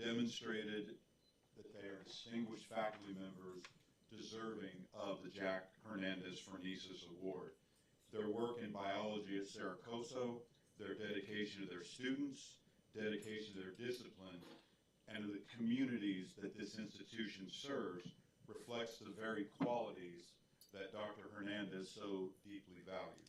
demonstrated that they are distinguished faculty members deserving of the Jack Hernandez Phronesis Award. Their work in biology at Saracoso, their dedication to their students, dedication to their discipline, and to the communities that this institution serves reflects the very qualities that Dr. Hernandez so deeply valued.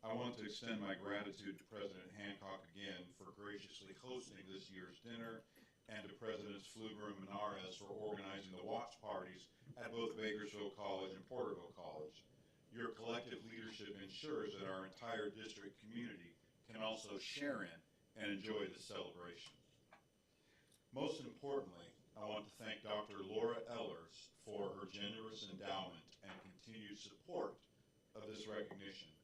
I want to extend my gratitude to President Hancock again for graciously hosting this year's dinner, and to Presidents Pfluger and Menares for organizing the watch parties at both Bakersfield College and Porterville College. Your collective leadership ensures that our entire district community can also share in and enjoy this celebration. Most importantly, I want to thank Dr. Laura Ellers for her generous endowment and continued support of this recognition.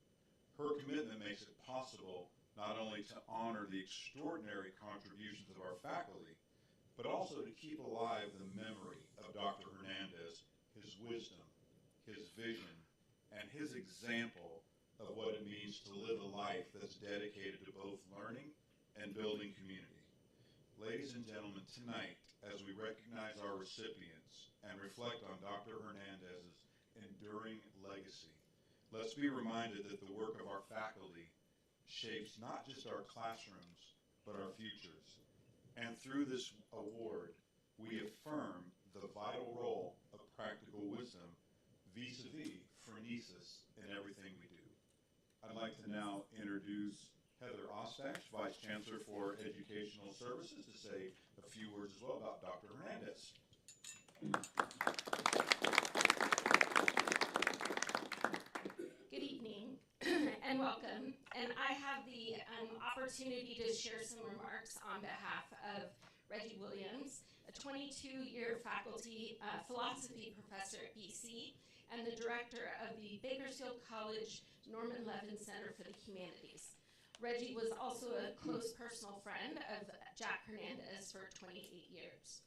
Her commitment makes it possible not only to honor the extraordinary contributions of our faculty, but also to keep alive the memory of Dr. Hernandez, his wisdom, his vision, and his example of what it means to live a life that's dedicated to both learning and building community. Ladies and gentlemen, tonight, as we recognize our recipients and reflect on Dr. Hernandez's enduring legacy, let's be reminded that the work of our faculty shapes not just our classrooms, but our futures. And through this award, we affirm the vital role of practical wisdom vis-a-vis phronesis in everything we do. I'd like to now introduce Heather Ostach, Vice Chancellor for Educational Services, to say a few words as well about Dr. Hernandez. Good evening and welcome. And I have the opportunity to share some remarks on behalf of Reggie Williams, a 22-year faculty philosophy professor at BC and the director of the Bakersfield College Norman Levin Center for the Humanities. Reggie was also a close personal friend of Jack Hernandez for 28 years.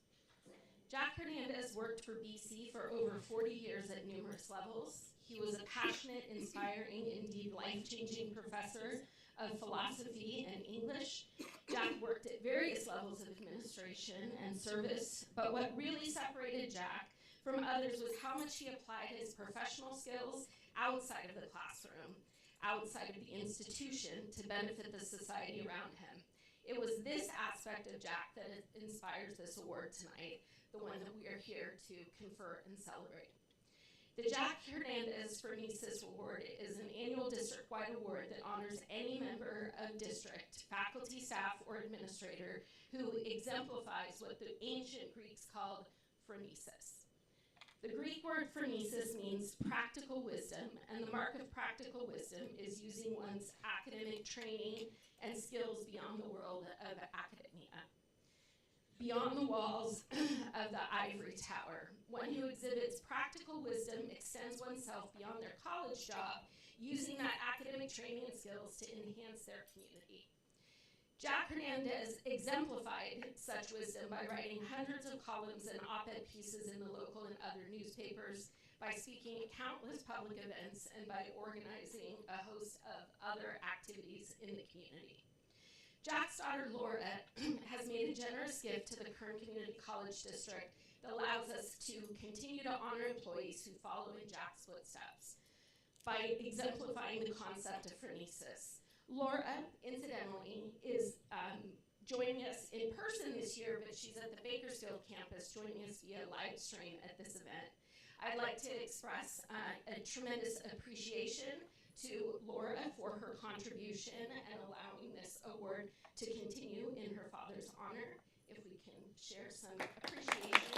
Jack Hernandez worked for BC for over 40 years at numerous levels. He was a passionate, inspiring, indeed life-changing professor of philosophy and English. Jack worked at various levels of administration and service, but what really separated Jack from others was how much he applied his professional skills outside of the classroom, outside of the institution, to benefit the society around him. It was this aspect of Jack that inspires this award tonight, the one that we are here to confer and celebrate. The Jack Hernandez Phronesis Award is an annual district-wide award that honors any member of district, faculty, staff, or administrator who exemplifies what the ancient Greeks called phronesis. The Greek word phronesis means practical wisdom, and the mark of practical wisdom is using one's academic training and skills beyond the world of academia. Beyond the walls of the ivory tower, one who exhibits practical wisdom extends oneself beyond their college job, using that academic training and skills to enhance their community. Jack Hernandez exemplified such wisdom by writing hundreds of columns and op-ed pieces in the local and other newspapers, by speaking at countless public events, and by organizing a host of other activities in the community. Jack's daughter, Laura, has made a generous gift to the Kern Community College District that allows us to continue to honor employees who follow in Jack's footsteps by exemplifying the concept of phronesis. Laura, incidentally, is joining us in person this year, but she's at the Bakersfield campus joining us via live stream at this event. I'd like to express a tremendous appreciation to Laura for her contribution and allowing this award to continue in her father's honor. If we can share some appreciation.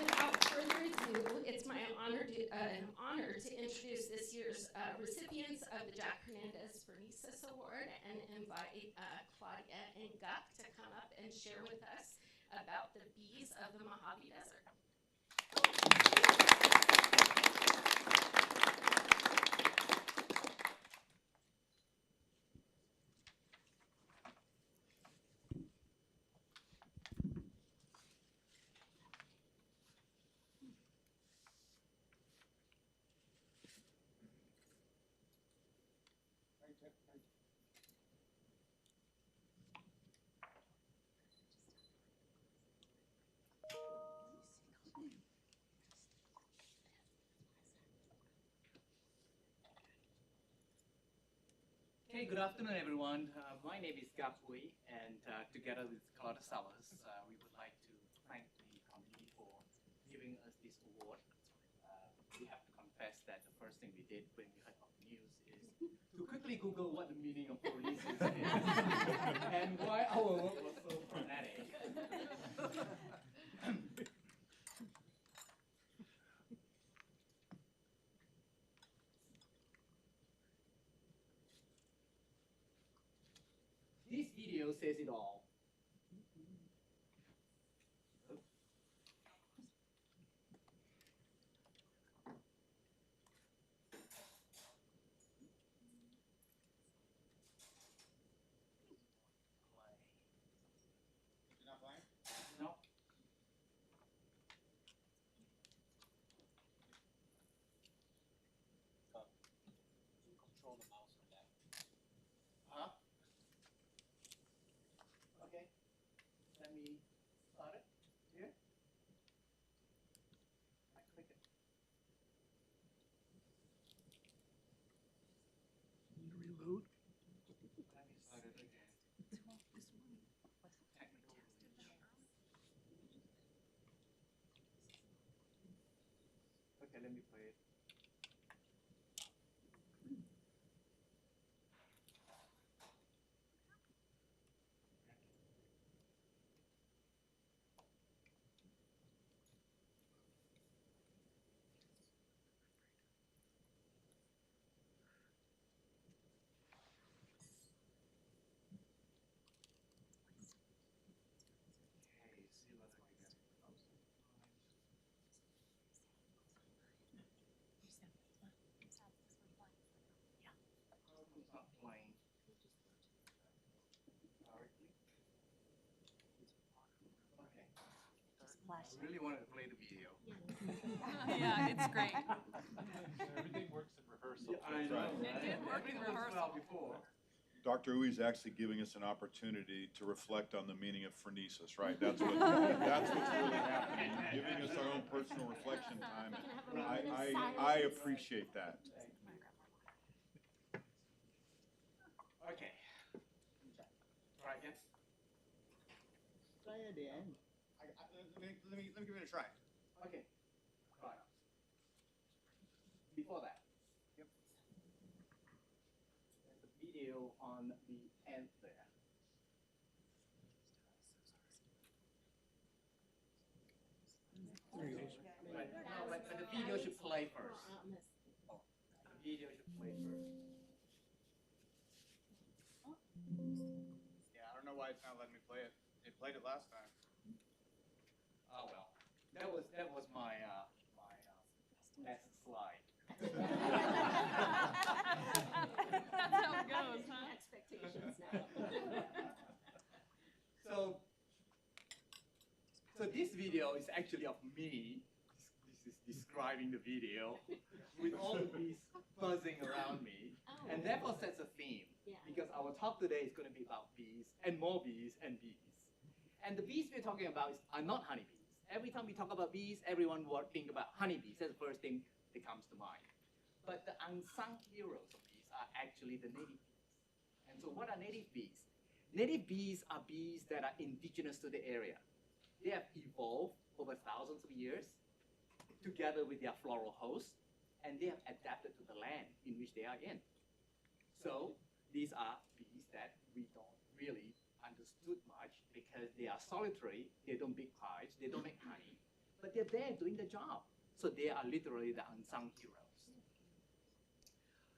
Without further ado, it's my honor to introduce this year's recipients of the Jack Hernandez Phronesis Award and invite Claudia and Guck to come up and share with us about the bees of the Mojave Desert. Okay, good afternoon, everyone. My name is Gap Hui, and together with Claudia Sellers, we would like to thank the committee for giving us this award. We have to confess that the first thing we did when we heard of the news is to quickly Google what the meaning of phronesis is and why our work was so frenetic. This video says it all. You're not playing? No. Control the mouse on that. Huh? Okay. Let me start it here. I click it. Reload. Let me start it again. Technical glitch. Okay, let me play it. Okay, see whether I can get it. It's not playing correctly. Okay. I really wanted to play the video. Yeah, it's great. Everything works in rehearsal. I know. right. It did work in Everything worked rehearsal. well before. Dr. Uy is actually giving us an opportunity to reflect on the meaning of phronesis, right? That's what's really happening, giving us our own personal reflection time. I appreciate that. Okay. Try again. Try at the end. Let me give it a try. Okay. Right. Before that. Yep. There's a video on the end there. There you go. But the video should play first. The video should play first. Yeah, I don't know why it's not letting me play it. It played it last time. Oh well. That was my last slide. That's how it goes, huh? Expectations now. So this video is actually of me. This is describing the video with all the bees buzzing around me, and therefore sets a theme. Yeah. Because our talk today is going to be about bees and more bees and bees. And the bees we're talking about are not honeybees. Every time we talk about bees, everyone will think about honeybees. That's the first thing that comes to mind. But the unsung heroes of bees are actually the native bees. And so what are native bees? Native bees are bees that are indigenous to the area. They have evolved over thousands of years together with their floral hosts, and they have adapted to the land in which they are in. So these are bees that we don't really understood much because they are solitary, they don't make hives, they don't make honey, but they're there doing the job. So they are literally the unsung heroes.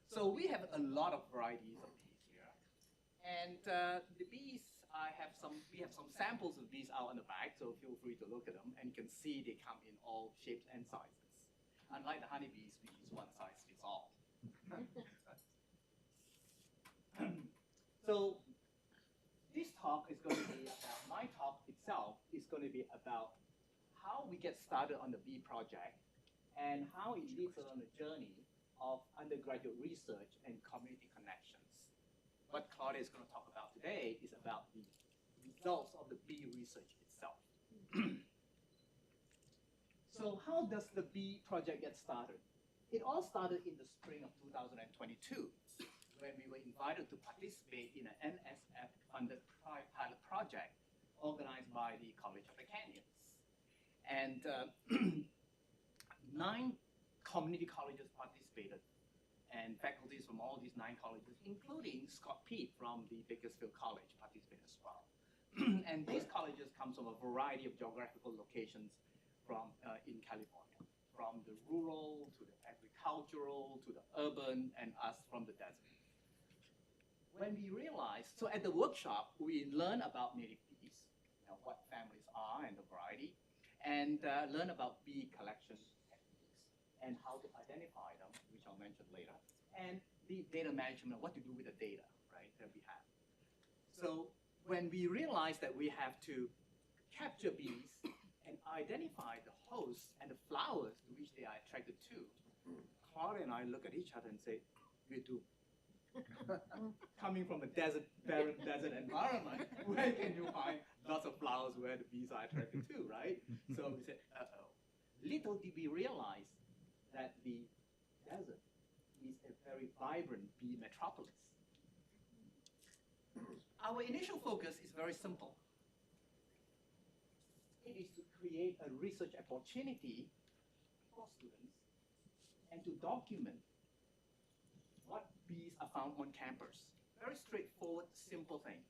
So we have a lot of varieties of bees here. And the bees, we have some samples of bees out on the back, so feel free to look at them, and you can see they come in all shapes and sizes. Unlike the honeybees, we use one size fits all. So this talk is going to be about, my talk itself is going to be about how we get started on the bee project and how it leads us on a journey of undergraduate research and community connections. What Claudia is going to talk about today is about the results of the bee research itself. So how does the bee project get started? It all started in the spring of 2022, when we were invited to participate in an NSF-funded pilot project organized by the College of Mechanics. And 9 community colleges participated, and faculties from all these 9 colleges, including Scott Peet from the Bakersfield College, participated as well. And these colleges come from a variety of geographical locations from in California, from the rural to the agricultural to the urban, and us from the desert. When we realized, so at the workshop, we learn about native bees, what families are and the variety, and learn about bee collection techniques and how to identify them, which I'll mention later, and the data management, what to do with the data, right, that we have. So when we realized that we have to capture bees and identify the hosts and the flowers to which they are attracted to, Claudia and I look at each other and say, we're doomed. Coming from a desert, barren desert environment, where can you find lots of flowers where the bees are attracted to, right? So we said, uh-oh. Little did we realize that the desert is a very vibrant bee metropolis. Our initial focus is very simple. It is to create a research opportunity for students and to document what bees are found on campus. Very straightforward, simple thing.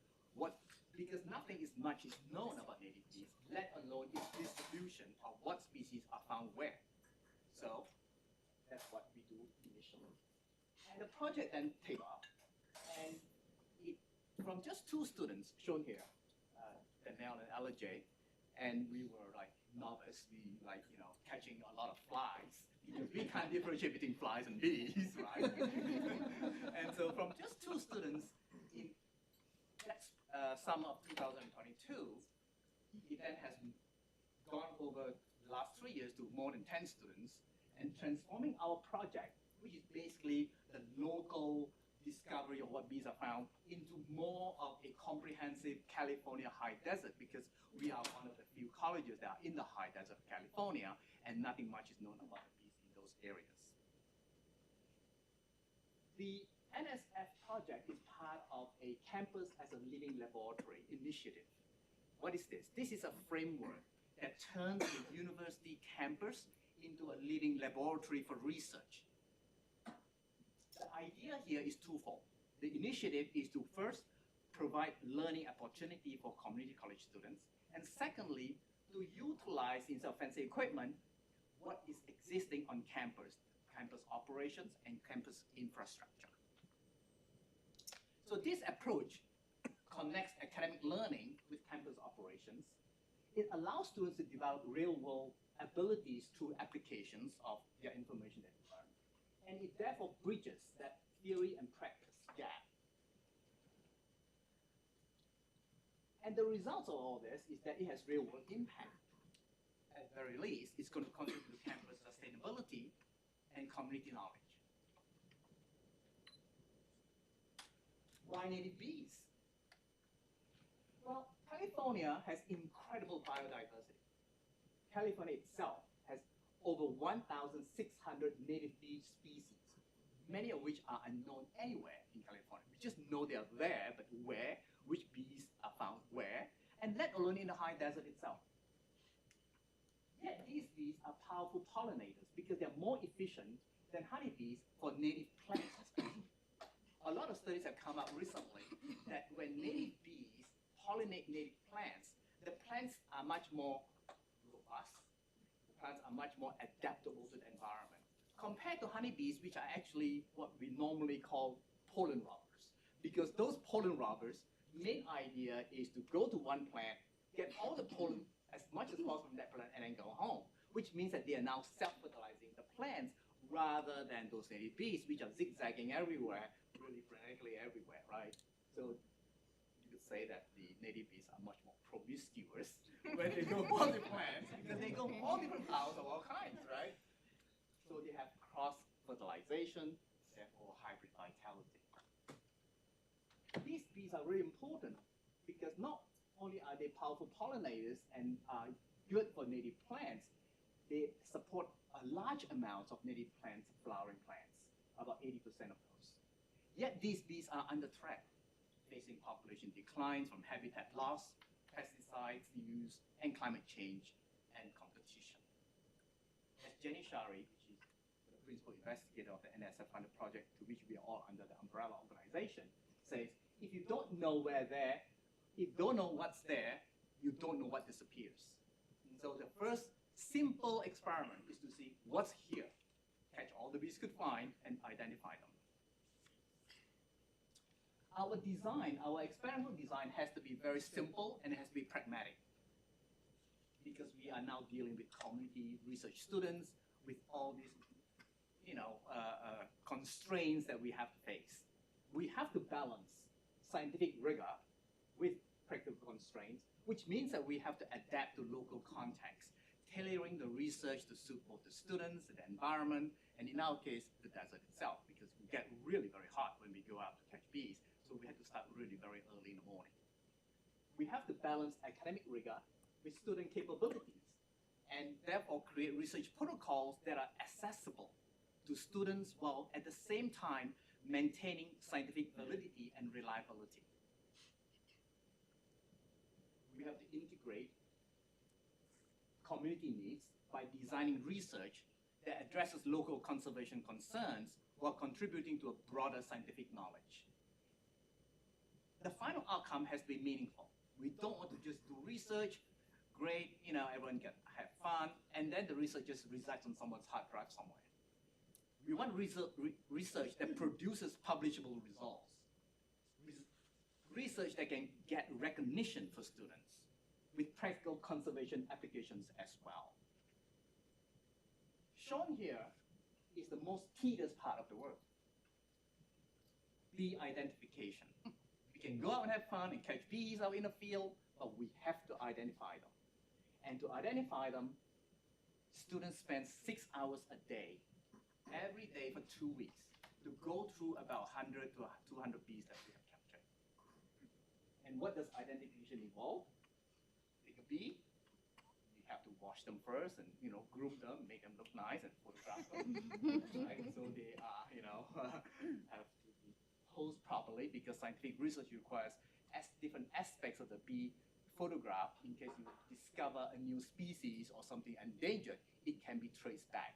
Because nothing is much is known about native bees, let alone its distribution of what species are found where. So that's what we do initially. And the project then took off. And from just 2 students shown here, Danielle and LJ, and we were like novice, we like, catching a lot of flies, because we can't differentiate between flies and bees, right? And so from just 2 students in that summer of 2022, it then has gone over the last 3 years to more than 10 students, and transforming our project, which is basically the local discovery of what bees are found, into more of a comprehensive California high desert, because we are one of the few colleges that are in the high desert of California, and nothing much is known about the bees in those areas. The NSF project is part of a Campus as a Living Laboratory initiative. What is this? This is a framework that turns the university campus into a living laboratory for research. The idea here is twofold. The initiative is to first provide learning opportunity for community college students, and secondly, to utilize, instead of fancy equipment, what is existing on campus operations and campus infrastructure. So this approach connects academic learning with campus operations. It allows students to develop real-world abilities through applications of their information that they learn. And it therefore bridges that theory and practice gap. And the result of all this is that it has real-world impact. At the very least, it's going to contribute to campus sustainability and community knowledge. Why native bees? Well, California has incredible biodiversity. California itself has over 1,600 native bee species, many of which are unknown anywhere in California. We just know they are there, but where, which bees are found where, and let alone in the high desert itself. Yet these bees are powerful pollinators because they're more efficient than honeybees for native plants especially. A lot of studies have come out recently that when native bees pollinate native plants, the plants are much more robust, the plants are much more adaptable to the environment, compared to honeybees, which are actually what we normally call pollen robbers. Because those pollen robbers, main idea is to go to one plant, get all the pollen as much as possible from that plant, and then go home, which means that they are now self-fertilizing the plants rather than those native bees, which are zigzagging everywhere, really frantically everywhere, right? So you could say that the native bees are much more promiscuous when they go all the plants, because they go all different flowers of all kinds, right? So they have cross-fertilization, therefore hybrid vitality. These bees are really important because not only are they powerful pollinators and are good for native plants, they support a large amount of native plants, flowering plants, about 80% of those. Yet these bees are under threat, facing population declines from habitat loss, pesticides use, and climate change and competition. As Jenny Shari, which is the principal investigator of the NSF-funded project to which we are all under the umbrella organization, says, if you don't know where there, if you don't know what's there, you don't know what disappears. And so the first simple experiment is to see what's here, catch all the bees could find, and identify them. Our design, our experimental design has to be very simple and it has to be pragmatic, because we are now dealing with community research students with all these, constraints that we have to face. We have to balance scientific rigor with practical constraints, which means that we have to adapt to local context, tailoring the research to suit both the students, the environment, and in our case, the desert itself, because we get really very hot when we go out to catch bees, so we had to start really very early in the morning. We have to balance academic rigor with student capabilities, and therefore create research protocols that are accessible to students while at the same time maintaining scientific validity and reliability. We have to integrate community needs by designing research that addresses local conservation concerns while contributing to a broader scientific knowledge. The final outcome has to be meaningful. We don't want to just do research, great, everyone can have fun, and then the research just resides on someone's hard drive somewhere. We want research that produces publishable results. Research that can get recognition for students with practical conservation applications as well. Shown here is the most tedious part of the work, bee identification. We can go out and have fun and catch bees out in the field, but we have to identify them. And to identify them, students spend 6 hours a day, every day for 2 weeks, to go through about 100 to 200 bees that we have captured. And what does identification involve? Take a bee, you have to wash them first and groom them, make them look nice and photograph them. Right? So they are, have to be posed properly, because scientific research requires different aspects of the bee photograph. In case you discover a new species or something endangered, it can be traced back.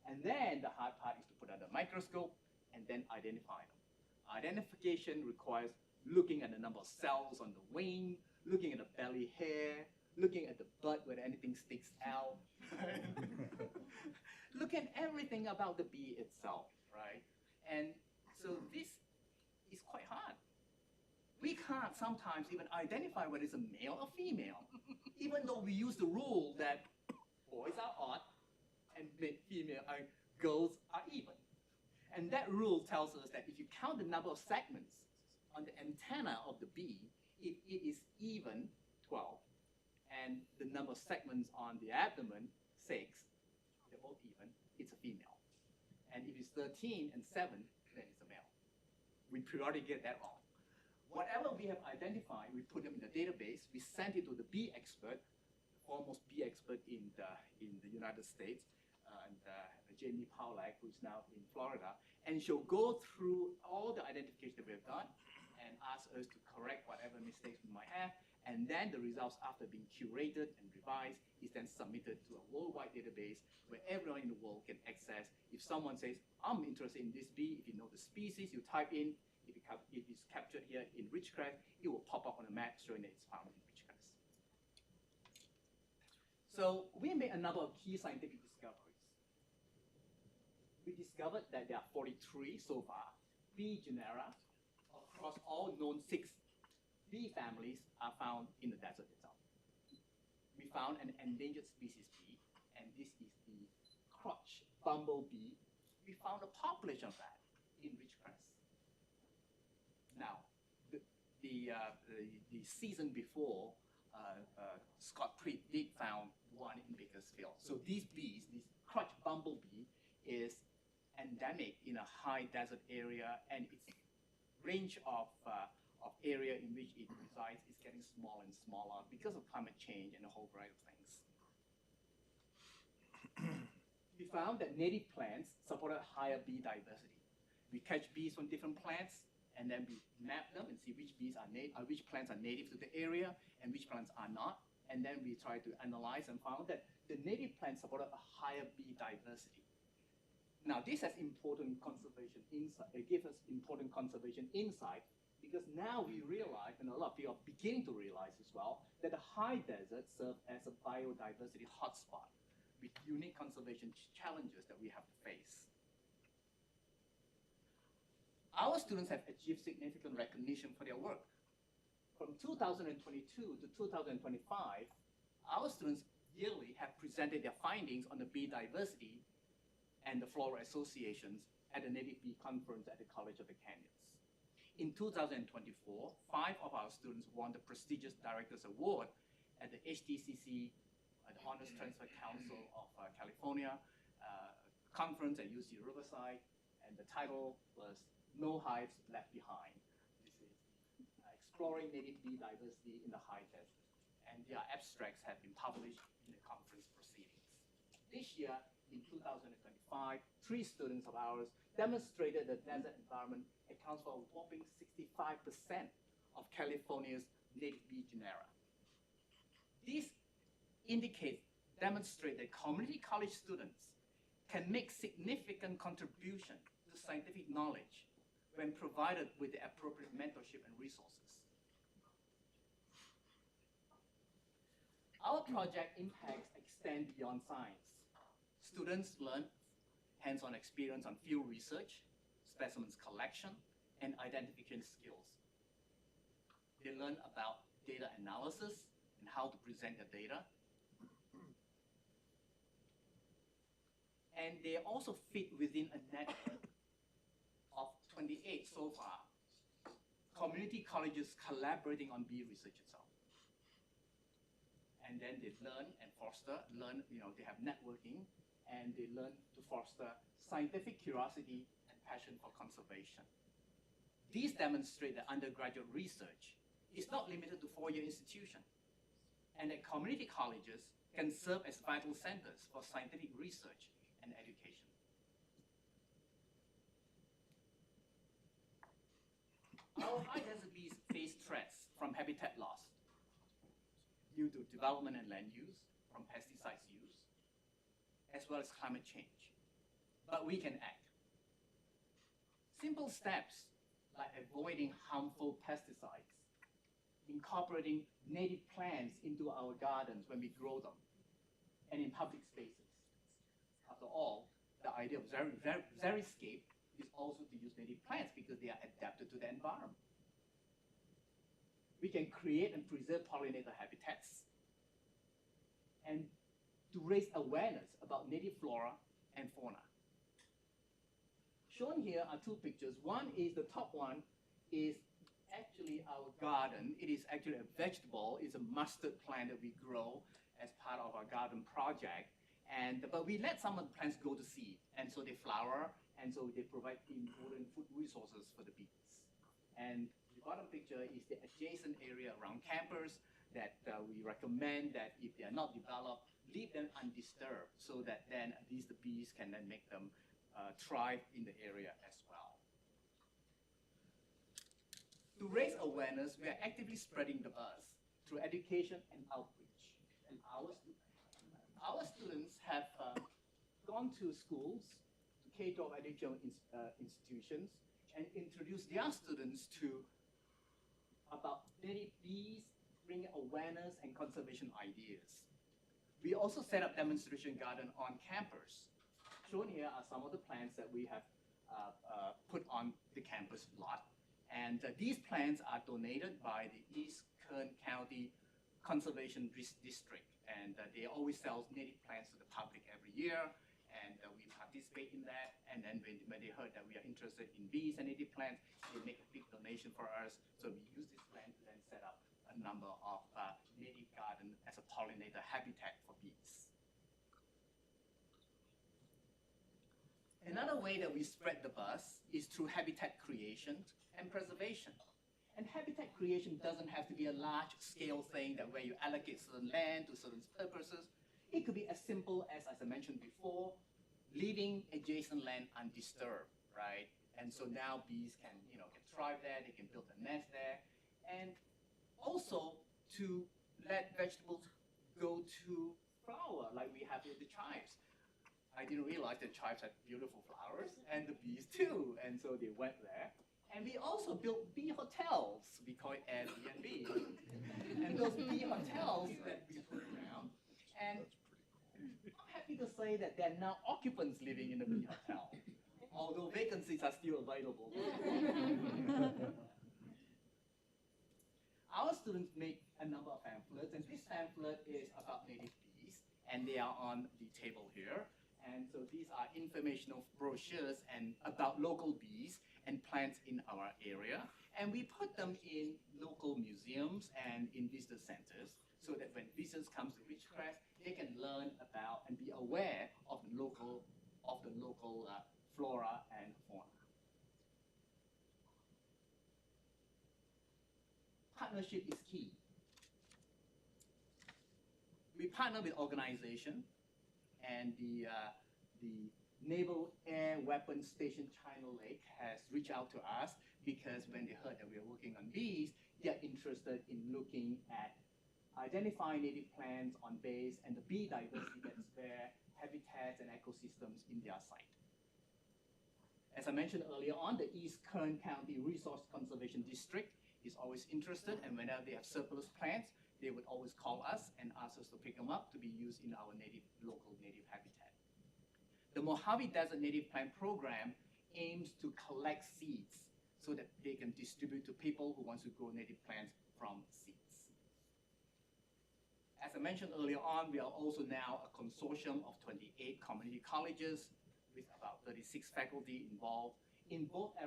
And then the hard part is to put under a microscope and then identify them. Identification requires looking at the number of cells on the wing, looking at the belly hair, looking at the butt whether anything sticks out. Look at everything about the bee itself, right? And so this is quite hard. We can't sometimes even identify whether it's a male or female, even though we use the rule that boys are odd and girls are even. And that rule tells us that if you count the number of segments on the antenna of the bee, if it is even, 12, and the number of segments on the abdomen, 6, they're both even, it's a female. And if it's 13 and 7, then it's a male. We periodically get that wrong. Whatever we have identified, we put them in the database, we send it to the bee expert, the foremost bee expert in the United States, Jamie Powlack, who's now in Florida, and she'll go through all the identification that we've done and ask us to correct whatever mistakes we might have, and then the results, after being curated and revised, is then submitted to a worldwide database where everyone in the world can access. If someone says, I'm interested in this bee, if you know the species, you type in, if it's captured here in Ridgecrest, it will pop up on the map showing that it's found in Ridgecrest. So we made a number of key scientific discoveries. We discovered that there are 43 so far bee genera across all known 6 bee families are found in the desert itself. We found an endangered species bee, and this is the crotch bumblebee. We found a population of that in Ridgecrest. Now, the season before, Scott Preet did found one in Bakersfield. So these bees, this crotch bumblebee, is endemic in a high desert area, and its range of area in which it resides is getting smaller and smaller because of climate change and a whole variety of things. We found that native plants supported higher bee diversity. We catch bees from different plants, and then we map them and see which which plants are native to the area and which plants are not. And then we try to analyze and found that the native plants supported a higher bee diversity. Now, this has important conservation insight. It gives us important conservation insight because now we realize, and a lot of people are beginning to realize as well, that the high desert serves as a biodiversity hotspot with unique conservation challenges that we have to face. Our students have achieved significant recognition for their work. From 2022 to 2025, our students yearly have presented their findings on the bee diversity and the floral associations at the Native Bee Conference at the College of the Canyons. In 2024, 5 of our students won the prestigious Directors Award at the HTCC, the Honors Transfer Council of California conference at UC Riverside, and the title was No Hives Left Behind. Exploring native bee diversity in the high desert, and their abstracts have been published in the conference proceedings. This year, in 2025, 3 students of ours demonstrated that desert environment accounts for a whopping 65% of California's native bee genera. These demonstrate that community college students can make significant contribution to scientific knowledge when provided with the appropriate mentorship and resources. Our project impacts extend beyond science. Students learn hands-on experience on field research, specimens collection, and identification skills. They learn about data analysis and how to present the data. And they also fit within a network of 28 so far, community colleges collaborating on bee research itself. And then they learn and foster, they have networking, and they learn to foster scientific curiosity and passion for conservation. These demonstrate that undergraduate research is not limited to 4-year institutions, and that community colleges can serve as vital centers for scientific research and education. Our high desert bees face threats from habitat loss due to development and land use, from pesticides use, as well as climate change. But we can act. Simple steps like avoiding harmful pesticides, incorporating native plants into our gardens when we grow them, and in public spaces. After all, the idea of xeriscape is also to use native plants because they are adapted to the environment. We can create and preserve pollinator habitats, and to raise awareness about native flora and fauna. Shown here are 2 pictures. One is, the top one is actually our garden. It is actually a vegetable. It's a mustard plant that we grow as part of our garden project. But we let some of the plants go to seed, and so they flower, and so they provide important food resources for the bees. And the bottom picture is the adjacent area around campus that we recommend that if they are not developed, leave them undisturbed so that then at least the bees can then make them thrive in the area as well. To raise awareness, we are actively spreading the buzz through education and outreach. And our students have gone to schools, to K-12 educational institutions, and introduced their students to about native bees, bringing awareness and conservation ideas. We also set up demonstration garden on campus. Shown here are some of the plants that we have put on the campus lot. And these plants are donated by the East Kern County Conservation District. And they always sell native plants to the public every year. And we participate in that. And then when they heard that we are interested in bees and native plants, they make a big donation for us. So we use this plant to then set up a number of native gardens as a pollinator habitat for bees. Another way that we spread the buzz is through habitat creation and preservation. And habitat creation doesn't have to be a large-scale thing that where you allocate certain land to certain purposes. It could be as simple as I mentioned before, leaving adjacent land undisturbed, right? And so now bees can thrive there, they can build a nest there. And also to let vegetables go to flower like we have in the chives. I didn't realize the chives had beautiful flowers and the bees too. And so they went there. And we also built bee hotels. We call it Airbnb. And those bee hotels that we put around. And I'm happy to say that there are now occupants living in the bee hotel, although vacancies are still available. Our students make a number of pamphlets, and this pamphlet is about native bees, and they are on the table here. And so these are informational brochures and about local bees and plants in our area. And we put them in local museums and in visitor centers so that when visitors come to Ridgecrest, they can learn about and be aware of the local flora and fauna. Partnership is key. We partner with organizations, and the Naval Air Weapons Station China Lake has reached out to us because when they heard that we are working on bees, they are interested in looking at identifying native plants on base and the bee diversity that's there, habitats and ecosystems in their site. As I mentioned earlier on, the East Kern County Resource Conservation District is always interested, and whenever they have surplus plants, they would always call us and ask us to pick them up to be used in our local native habitat. The Mojave Desert Native Plant Program aims to collect seeds so that they can distribute to people who want to grow native plants from seeds. As I mentioned earlier on, we are also now a consortium of 28 community colleges with about 36 faculty involved in both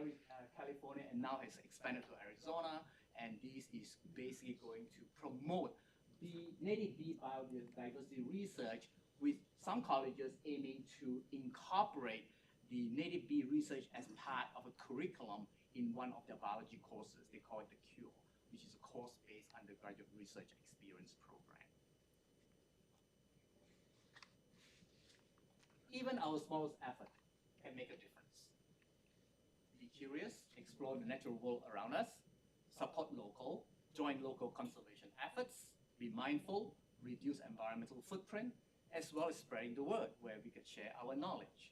California and now has expanded to Arizona. And this is basically going to promote the native bee biodiversity research with some colleges aiming to incorporate the native bee research as part of a curriculum in one of their biology courses. They call it the CURE, which is a course-based undergraduate research experience program. Even our smallest effort can make a difference. Be curious, explore the natural world around us, support local, join local conservation efforts, be mindful, reduce environmental footprint, as well as spreading the word where we can share our knowledge.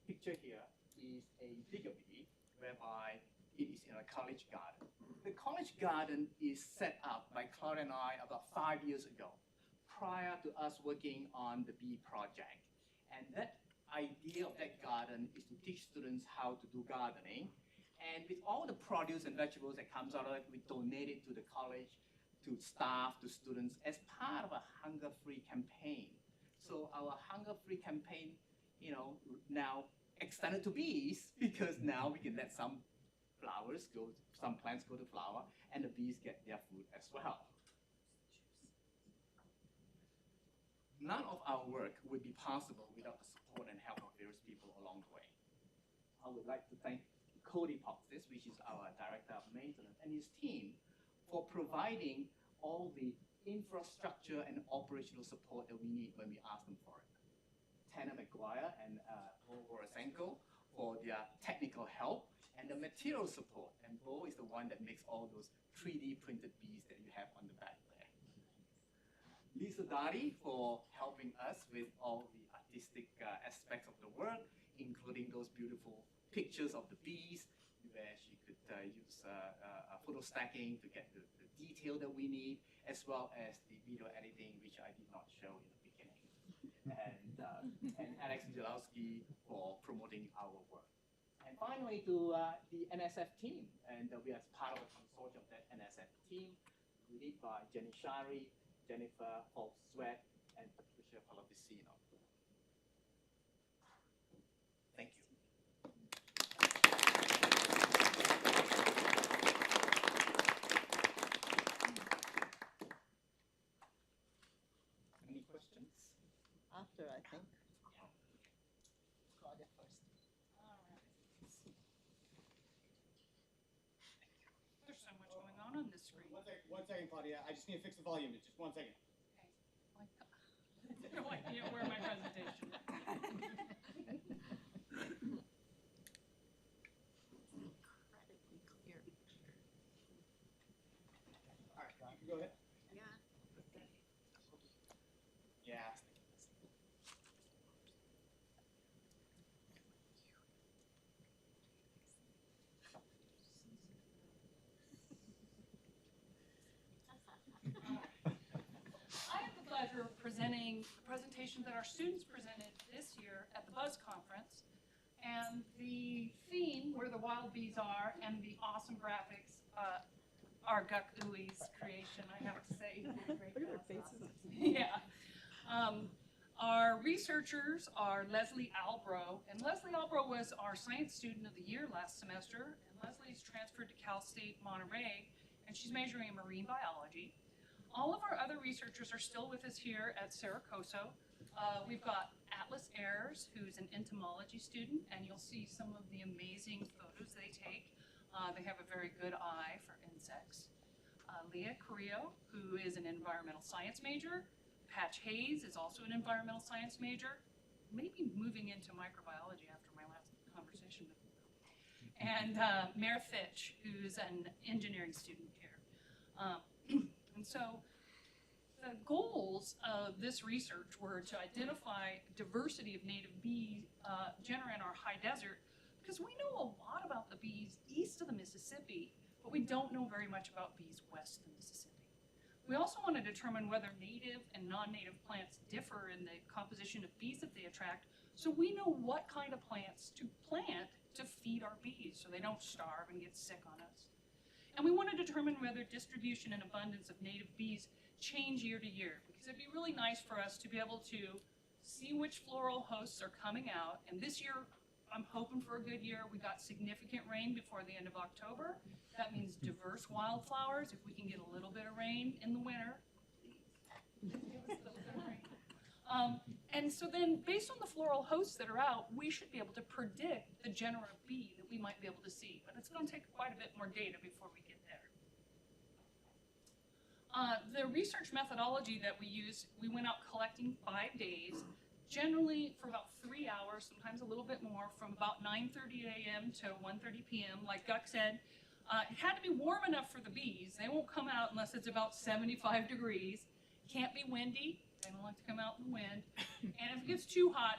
Picture here is a digger bee, whereby it is in a college garden. The college garden is set up by Claudia and I about 5 years ago, prior to us working on the bee project. And that idea of that garden is to teach students how to do gardening. And with all the produce and vegetables that comes out of it, we donate it to the college, to staff, to students, as part of a hunger-free campaign. So our hunger-free campaign, now extended to bees, because now we can let some plants go to flower, and the bees get their food as well. None of our work would be possible without the support and help of various people along the way. I would like to thank Cody Popsis, which is our Director of Maintenance, and his team for providing all the infrastructure and operational support that we need when we ask them for it. Tanner McGuire and Bo Borisenko for their technical help and the material support. And Bo is the one that makes all those 3D printed bees that you have on the back there. Lisa Dadi for helping us with all the artistic aspects of the work, including those beautiful pictures of the bees, where she could use photo stacking to get the detail that we need, as well as the video editing, which I did not show in the beginning. And Alex Michalowski for promoting our work. And finally to the NSF team, and we are part of a consortium of that NSF team, led by Jenny Shari, Jennifer Falk-Sweat, and Patricia Pallavicino. Thank you. Any questions? After, I think. Claudia first. There's so much going on this screen. One second, Claudia. I just need to fix the volume. Just 1 second. No idea where my presentation is. Yeah. I have the pleasure of presenting the presentation that our students presented this year at the Buzz Conference. And the theme, where the wild bees are, and the awesome graphics are Guk Ui's creation, I have to say. Look at their faces. Yeah. Our researchers are Leslie Albro, and Leslie Albro was our Science Student of the Year last semester, and Leslie's transferred to Cal State Monterey, and she's majoring in marine biology. All of our other researchers are still with us here at Saracoso. We've got Atlas Ayers, who's an entomology student, and you'll see some of the amazing photos they take. They have a very good eye for insects. Leah Carrillo, who is an environmental science major. Patch Hayes is also an environmental science major, maybe moving into microbiology after my last conversation with him. And Mare Fitch, who's an engineering student here. And so the goals of this research were to identify diversity of native bee genera in our high desert, because we know a lot about the bees east of the Mississippi, but we don't know very much about bees west of the Mississippi. We also want to determine whether native and non-native plants differ in the composition of bees that they attract, so we know what kind of plants to plant to feed our bees so they don't starve and get sick on us. And we want to determine whether distribution and abundance of native bees change year to year, because it'd be really nice for us to be able to see which floral hosts are coming out. And this year, I'm hoping for a good year. We got significant rain before the end of October. That means diverse wildflowers. If we can get a little bit of rain in the winter, please give us a little bit of rain. And so then, based on the floral hosts that are out, we should be able to predict the genera of bee that we might be able to see. But it's going to take quite a bit more data before we get there. The research methodology that we use, we went out collecting 5 days, generally for about 3 hours, sometimes a little bit more, from about 9:30 a.m. to 1:30 p.m. Like Guk said, it had to be warm enough for the bees. They won't come out unless it's about 75 degrees. Can't be windy. They don't like to come out in the wind. And if it gets too hot,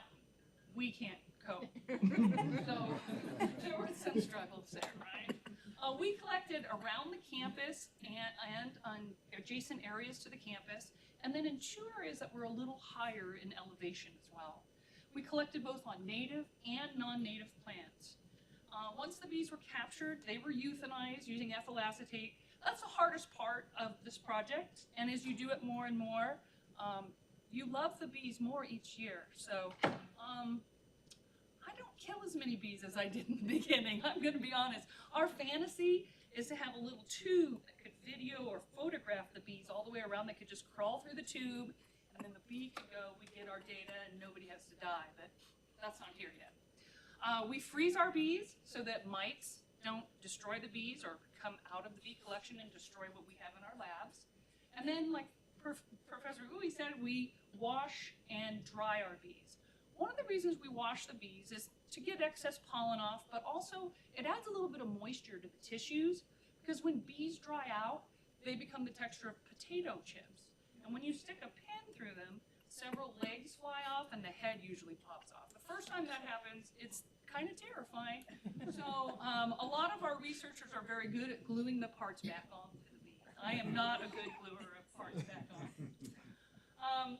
we can't cope. So there were some struggles there, right? We collected around the campus and on adjacent areas to the campus, and then in 2 areas that were a little higher in elevation as well. We collected both on native and non-native plants. Once the bees were captured, they were euthanized using ethyl acetate. That's the hardest part of this project, and as you do it more and more, you love the bees more each year. So I don't kill as many bees as I did in the beginning, I'm going to be honest. Our fantasy is to have a little tube that could video or photograph the bees all the way around. They could just crawl through the tube, and then the bee could go, we get our data, and nobody has to die, but that's not here yet. We freeze our bees so that mites don't destroy the bees or come out of the bee collection and destroy what we have in our labs. And then, like Professor Ui said, we wash and dry our bees. One of the reasons we wash the bees is to get excess pollen off, but also it adds a little bit of moisture to the tissues, because when bees dry out, they become the texture of potato chips. And when you stick a pin through them, several legs fly off and the head usually pops off. The first time that happens, it's kind of terrifying. So a lot of our researchers are very good at gluing the parts back on to the bee. I am not a good gluer of parts back on.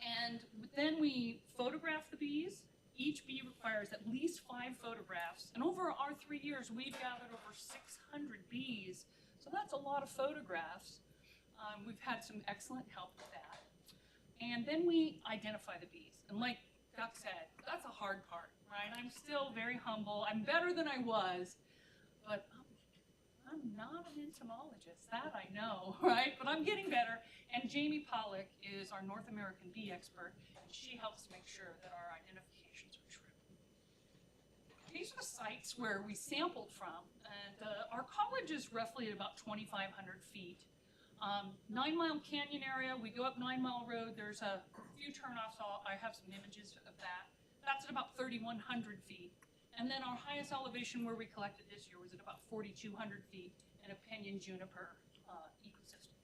And then we photograph the bees. Each bee requires at least 5 photographs. And over our 3 years, we've gathered over 600 bees. So that's a lot of photographs. We've had some excellent help with that. And then we identify the bees. And like Guk said, that's a hard part, right? I'm still very humble. I'm better than I was, but I'm not an entomologist. That I know, right? But I'm getting better. And Jamie Pollock is our North American bee expert, and she helps make sure that our identifications are true. These are the sites where we sampled from, and our college is roughly at about 2,500 feet. 9 Mile Canyon area, we go up 9 Mile Road, there's a few turnoffs, I have some images of that. That's at about 3,100 feet. And then our highest elevation where we collected this year was at about 4,200 feet in a pinyon juniper ecosystem.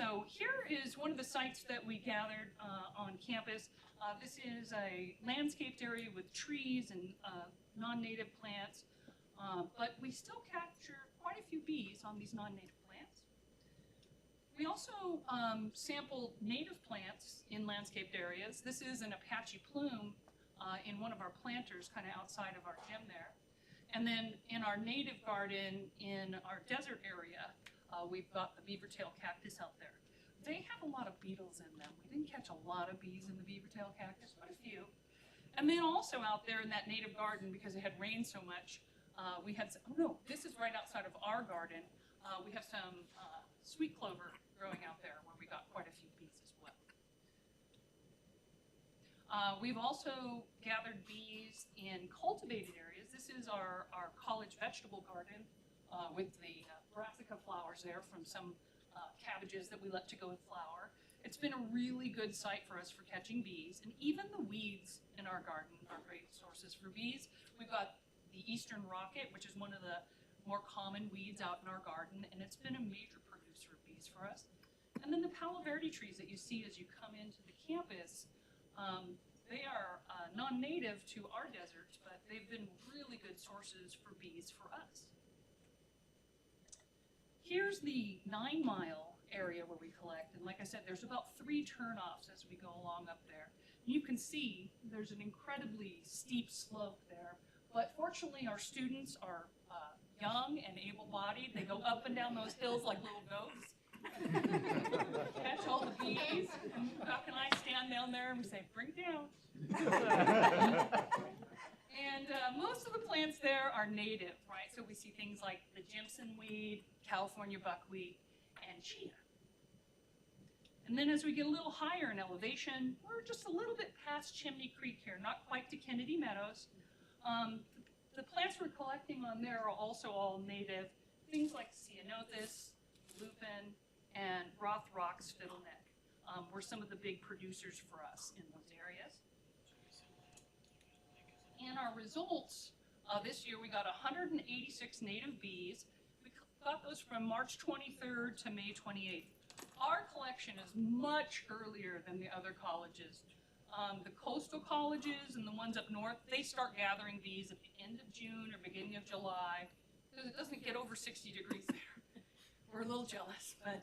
So here is one of the sites that we gathered on campus. This is a landscaped area with trees and non-native plants, but we still capture quite a few bees on these non-native plants. We also sampled native plants in landscaped areas. This is an Apache plume in one of our planters kind of outside of our gym there. And then in our native garden in our desert area, we've got the beaver tail cactus out there. They have a lot of beetles in them. We didn't catch a lot of bees in the beaver tail cactus, but a few. And then also out there in that native garden, because it had rained so much, we had some, oh no, this is right outside of our garden. We have some sweet clover growing out there where we got quite a few bees as well. We've also gathered bees in cultivated areas. This is our college vegetable garden with the brassica flowers there from some cabbages that we let to go in flower. It's been a really good site for us for catching bees, and even the weeds in our garden are great sources for bees. We've got the eastern rocket, which is one of the more common weeds out in our garden, and it's been a major producer of bees for us. And then the Palo Verde trees that you see as you come into the campus, they are non-native to our deserts, but they've been really good sources for bees for us. Here's the 9-mile area where we collect, and like I said, there's about 3 turnoffs as we go along up there. You can see there's an incredibly steep slope there, but fortunately our students are young and able-bodied. They go up and down those hills like little goats. Catch all the bees. And how can I stand down there and say, bring it down? And most of the plants there are native, right? So we see things like the Jimson weed, California buckwheat, and chia. And then as we get a little higher in elevation, we're just a little bit past Chimney Creek here, not quite to Kennedy Meadows. The plants we're collecting on there are also all native. Things like ceanothus, lupin, and Rothrock's fiddleneck were some of the big producers for us in those areas. And our results, this year we got 186 native bees. We got those from March 23rd to May 28th. Our collection is much earlier than the other colleges. The coastal colleges and the ones up north, they start gathering bees at the end of June or beginning of July, because it doesn't get over 60 degrees there. We're a little jealous, but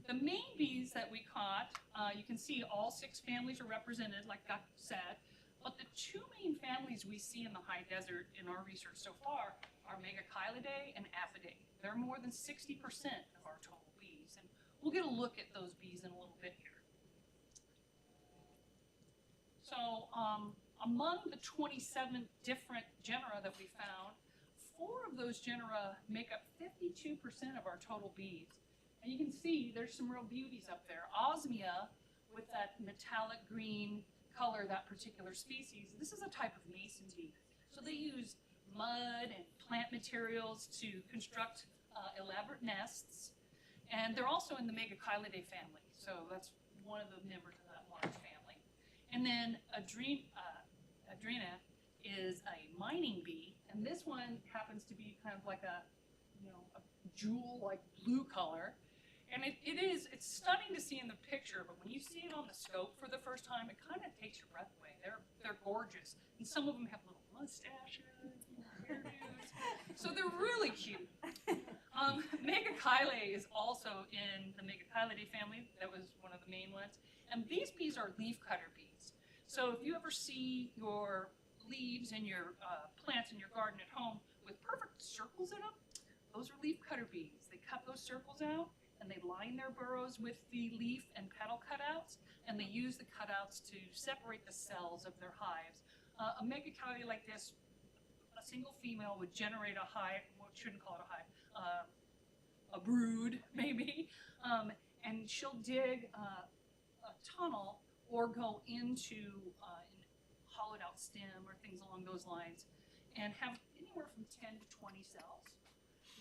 the main bees that we caught, you can see all 6 families are represented, like Doc said, but the 2 main families we see in the high desert in our research so far are Megachilidae and Aphidae. They're more than 60% of our total bees, and we'll get a look at those bees in a little bit here. So among the 27 different genera that we found, 4 of those genera make up 52% of our total bees. And you can see there's some real beauties up there. Osmia, with that metallic green color, that particular species, this is a type of mason bee. So they use mud and plant materials to construct elaborate nests. And they're also in the Megachilidae family. So that's one of the members of that large family. And then Adrena is a mining bee, and this one happens to be kind of like a jewel-like blue color. And it's stunning to see in the picture, but when you see it on the scope for the first time, it kind of takes your breath away. They're gorgeous, and some of them have little mustaches, hairdos, so they're really cute. Megachilidae is also in the Megachilidae family. That was one of the main ones. And these bees are leafcutter bees. So if you ever see your leaves in your plants in your garden at home with perfect circles in them, those are leafcutter bees. They cut those circles out, and they line their burrows with the leaf and petal cutouts, and they use the cutouts to separate the cells of their hives. A Megachilidae like this, a single female would generate a hive, well, shouldn't call it a hive, a brood maybe, and she'll dig a tunnel or go into an hollowed out stem or things along those lines and have anywhere from 10 to 20 cells.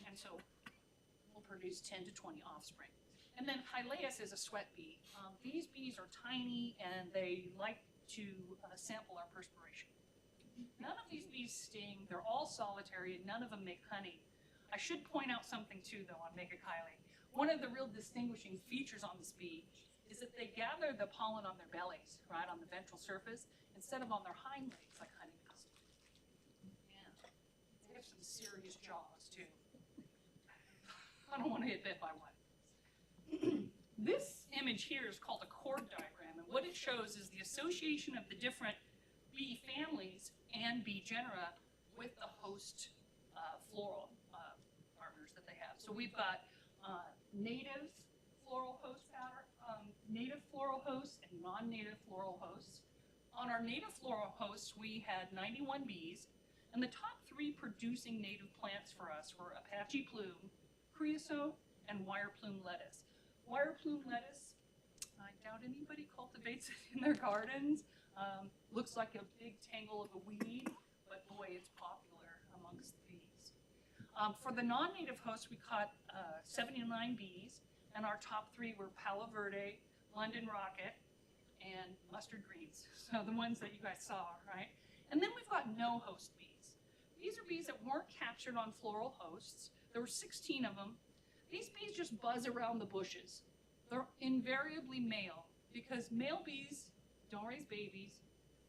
And so we'll produce 10 to 20 offspring. And then Hylaeus is a sweat bee. These bees are tiny and they like to sample our perspiration. None of these bees sting. They're all solitary and none of them make honey. I should point out something too though on Megachilidae. one of the real distinguishing features on this bee is that they gather the pollen on their bellies, right, on the ventral surface, instead of on their hind legs like honeybees. Yeah, they have some serious jaws too. I don't want to get bit by one. This image here is called a chord diagram, and what it shows is the association of the different bee families and bee genera with the host floral partners that they have. So we've got native floral host pattern, native floral hosts and non-native floral hosts. On our native floral hosts, we had 91 bees, and the top 3 producing native plants for us were Apache plume, creosote, and wire plume lettuce. Wire plume lettuce, I doubt anybody cultivates it in their gardens. Looks like a big tangle of a weed, but boy, it's popular amongst the bees. For the non-native hosts, we caught 79 bees, and our top 3 were Palo Verde, London Rocket, and mustard greens. So the ones that you guys saw, right? And then we've got no host bees. These are bees that weren't captured on floral hosts. There were 16 of them. These bees just buzz around the bushes. They're invariably male because male bees don't raise babies.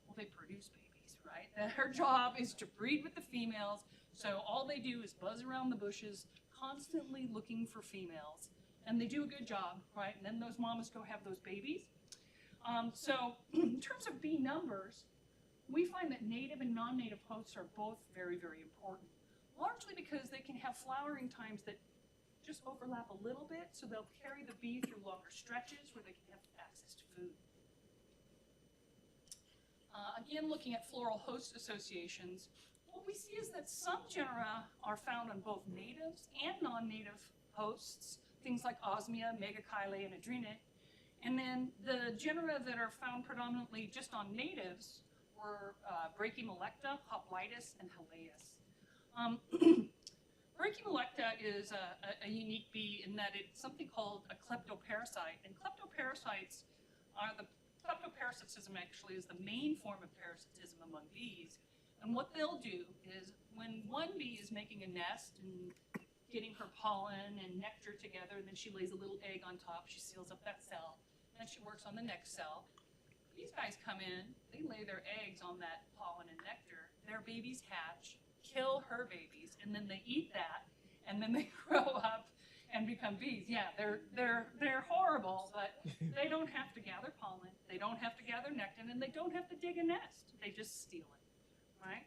Well, they produce babies, right? Their job is to breed with the females. So all they do is buzz around the bushes, constantly looking for females. And they do a good job, right? And then those mamas go have those babies. So in terms of bee numbers, we find that native and non-native hosts are both very, very important, largely because they can have flowering times that just overlap a little bit, so they'll carry the bee through longer stretches where they can have access to food. Again, looking at floral host associations, what we see is that some genera are found on both natives and non-native hosts, things like Osmia, Megachile, and Adrena. And then the genera that are found predominantly just on natives were Brachymelecta, Hoplites, and Haleus. Brachymelecta is a unique bee in that it's something called a kleptoparasite. And kleptoparasites are kleptoparasitism actually is the main form of parasitism among bees. And what they'll do is when one bee is making a nest and getting her pollen and nectar together, and then she lays a little egg on top, she seals up that cell, and then she works on the next cell. These guys come in, they lay their eggs on that pollen and nectar, their babies hatch, kill her babies, and then they eat that, and then they grow up and become bees. Yeah, they're horrible, but they don't have to gather pollen, they don't have to gather nectar, and they don't have to dig a nest. They just steal it, right?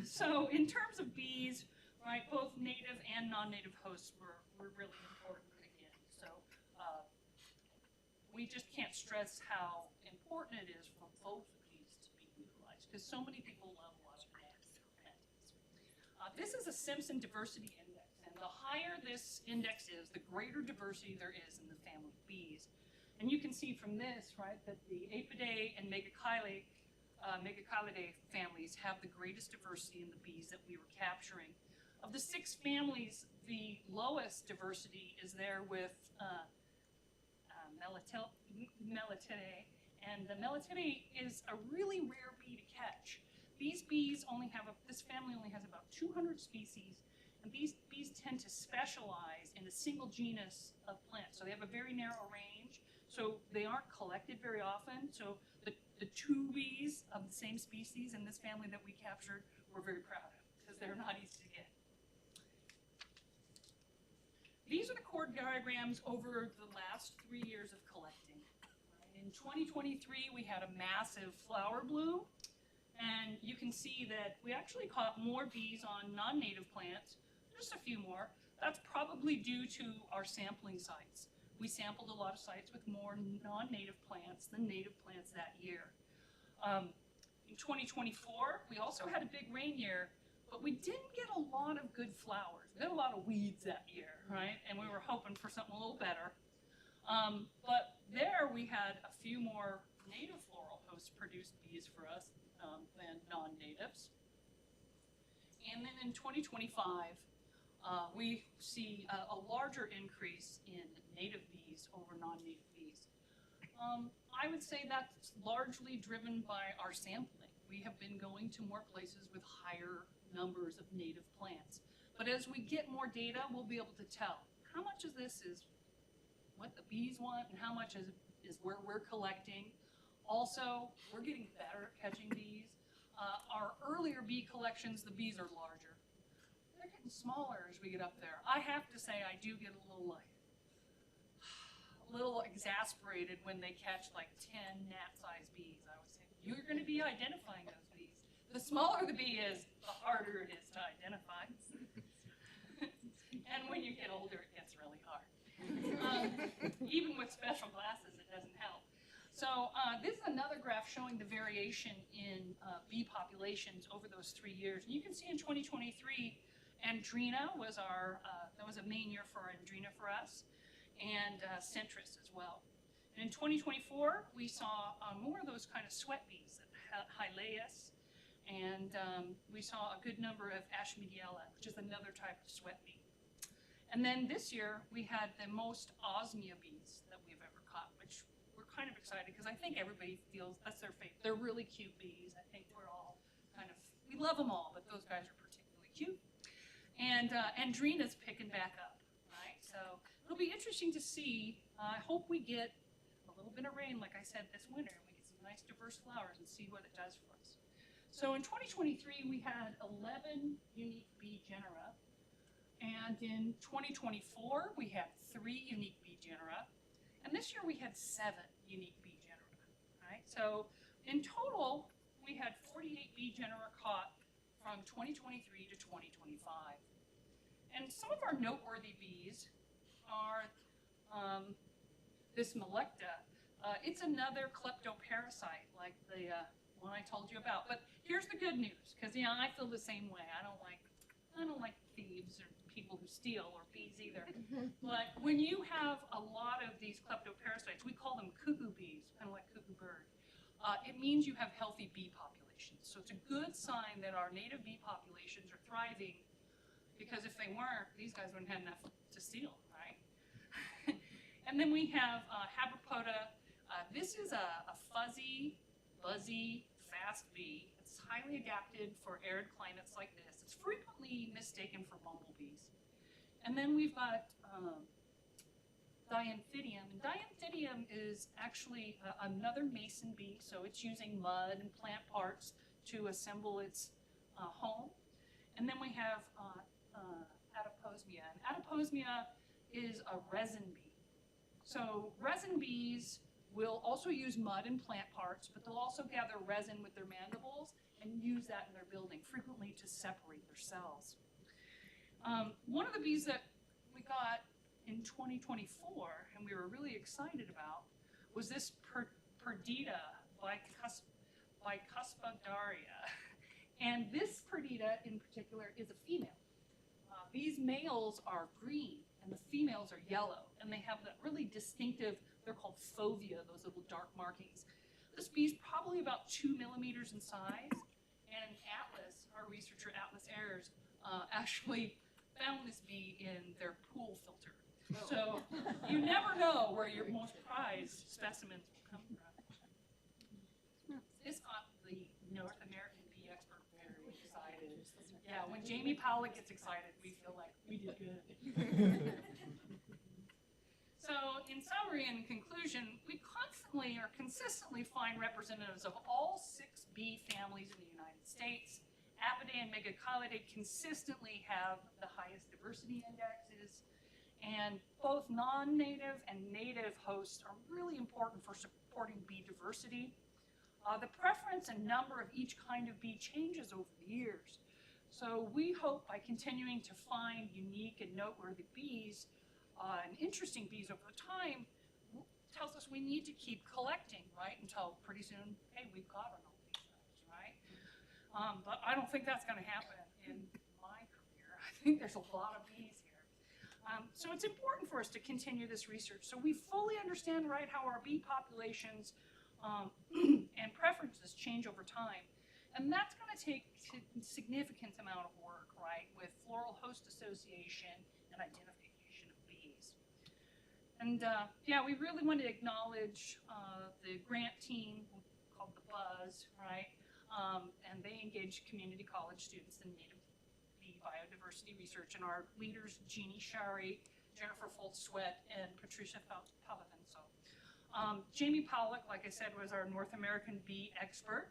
So in terms of bees, right, both native and non-native hosts were really important again. So we just can't stress how important it is for both of these to be utilized, because so many people love a lot of plants. This is a Simpson diversity index, and the higher this index is, the greater diversity there is in the family of bees. And you can see from this, right, that the Apidae and Megachile families have the greatest diversity in the bees that we were capturing. Of the 6 families, the lowest diversity is there with Melitidae, and the Melitidae is a really rare bee to catch. These bees this family only has about 200 species, and these bees tend to specialize in a single genus of plants. So they have a very narrow range, so they aren't collected very often. So the 2 bees of the same species in this family that we captured, we're very proud of, because they're not easy to get. These are the chord diagrams over the last 3 years of collecting. In 2023, we had a massive flower bloom, and you can see that we actually caught more bees on non-native plants, just a few more. That's probably due to our sampling sites. We sampled a lot of sites with more non-native plants than native plants that year. In 2024, we also had a big rain year, but we didn't get a lot of good flowers. We got a lot of weeds that year, right? And we were hoping for something a little better. But there we had a few more native floral hosts produced bees for us than non-natives. And then in 2025, we see a larger increase in native bees over non-native bees. I would say that's largely driven by our sampling. We have been going to more places with higher numbers of native plants. But as we get more data, we'll be able to tell how much of this is what the bees want and how much is where we're collecting. Also, we're getting better at catching bees. Our earlier bee collections, the bees are larger. They're getting smaller as we get up there. I have to say, I do get a little exasperated when they catch like 10 gnat-sized bees. I would say, you're going to be identifying those bees. The smaller the bee is, the harder it is to identify. And when you get older, it gets really hard. Even with special glasses, it doesn't help. So this is another graph showing the variation in bee populations over those 3 years. And you can see in 2023, Andrina was that was a main year for Andrina for us, and Centris as well. And in 2024, we saw more of those kind of sweat bees, Hylaeus, and we saw a good number of Ashmediella, which is another type of sweat bee. And then this year, we had the most osmia bees that we've ever caught, which we're kind of excited because I think everybody feels that's their favorite. They're really cute bees. I think we're all we love them all, but those guys are particularly cute. And Andrina's picking back up, right? So it'll be interesting to see. I hope we get a little bit of rain, like I said, this winter, and we get some nice diverse flowers and see what it does for us. So in 2023, we had 11 unique bee genera. And in 2024, we had 3 unique bee genera. And this year we had 7 unique bee genera, right? So in total, we had 48 bee genera caught from 2023 to 2025. And some of our noteworthy bees are this Melecta. It's another kleptoparasite like the one I told you about. But here's the good news, because I feel the same way. I don't like thieves or people who steal, or bees either. But when you have a lot of these kleptoparasites, we call them cuckoo bees, kind of like cuckoo bird, it means you have healthy bee populations. So it's a good sign that our native bee populations are thriving, because if they weren't, these guys wouldn't have enough to steal, right? And then we have Haberpoda. This is a fuzzy, buzzy, fast bee. It's highly adapted for arid climates like this. It's frequently mistaken for bumblebees. And then we've got Dianthidium. And Dianthidium is actually another mason bee, so it's using mud and plant parts to assemble its home. And then we have Adiposmia. And Adiposmia is a resin bee. So resin bees will also use mud and plant parts, but they'll also gather resin with their mandibles and use that in their building, frequently to separate their cells. One of the bees that we got in 2024, and we were really excited about, was this Perdita bicuspadaria. And this Perdita in particular is a female. These males are green, and the females are yellow, and they have that really distinctive, they're called fovea, those little dark markings. This bee is probably about 2 millimeters in size, and Atlas, our researcher Atlas Ayers, actually found this bee in their pool filter. So you never know where your most prized specimens will come from. This got the North American bee expert very excited. Yeah, when Jamie Powell gets excited, we feel like we did good. So in summary and conclusion, we constantly or consistently find representatives of all 6 bee families in the United States. Apidae and Megacolidae consistently have the highest diversity indexes, and both non-native and native hosts are really important for supporting bee diversity. The preference and number of each kind of bee changes over the years. So we hope by continuing to find unique and noteworthy bees and interesting bees over time tells us we need to keep collecting, right? Until pretty soon, hey, we've got an all these guys, right? But I don't think that's going to happen in my career. I think there's a lot of bees here. So it's important for us to continue this research so we fully understand, right, how our bee populations and preferences change over time. And that's going to take a significant amount of work, right, with floral host association and identification of bees. And yeah, we really want to acknowledge the grant team called the Buzz, right? And they engage community college students in native bee biodiversity research. And our leaders, Jeannie Shari, Jennifer Foltz-Sweat, and Patricia Palavenso. Jamie Pollock, like I said, was our North American bee expert.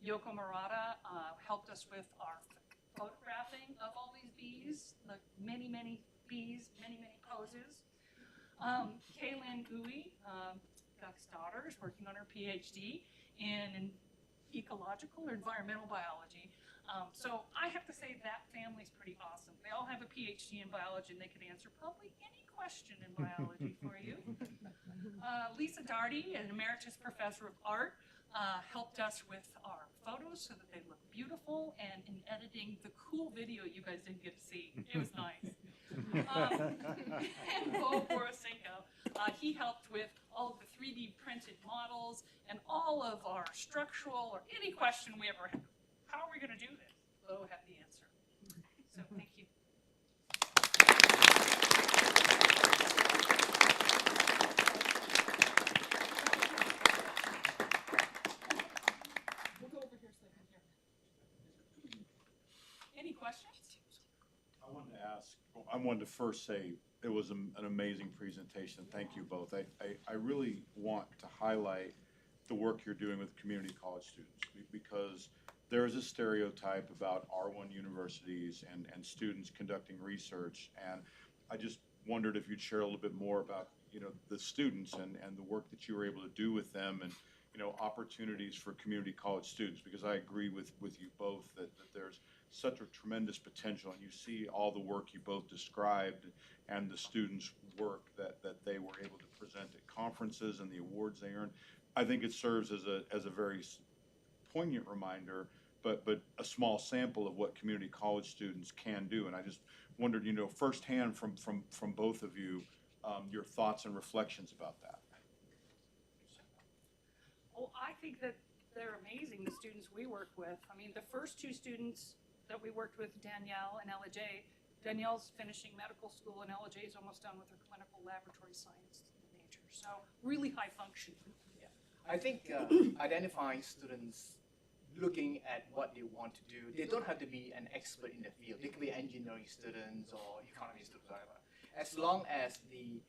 Yoko Murata helped us with our photographing of all these bees, the many, many bees, many, many poses. Kaylin Gui, Doug's daughter, is working on her PhD in ecological or environmental biology. So I have to say that family's pretty awesome. They all have a PhD in biology and they can answer probably any question in biology for you. Lisa Darty, an emeritus professor of art, helped us with our photos so that they look beautiful, and in editing the cool video you guys didn't get to see. It was nice. And Bo Borisenko, he helped with all of the 3D printed models and all of our structural or any question we ever have. How are we going to do this? Bo had the answer. So thank you. We'll go over here so they can hear. Any questions? I wanted to first say it was an amazing presentation. Thank you both. I really want to highlight the work you're doing with community college students, because there is a stereotype about R1 universities and students conducting research, and I just wondered if you'd share a little bit more about, you know, the students and the work that you were able to do with them, and, you know, opportunities for community college students, because I agree with you both that there's such a tremendous potential, and you see all the work you both described and the students' work that they were able to present at conferences and the awards they earned. I think it serves as a very poignant reminder, but a small sample of what community college students can do. And I just wondered, you know, firsthand from both of you, your thoughts and reflections about that. Well, I think that they're amazing, the students we work with. I mean, the first two students that we worked with, Danielle and Ella J. Danielle's finishing medical school, and Ella J is almost done with her clinical laboratory science major. So really high function. Yeah. I think identifying students looking at what they want to do, they don't have to be an expert in the field. They could be engineering students or economy students, whatever. As long as the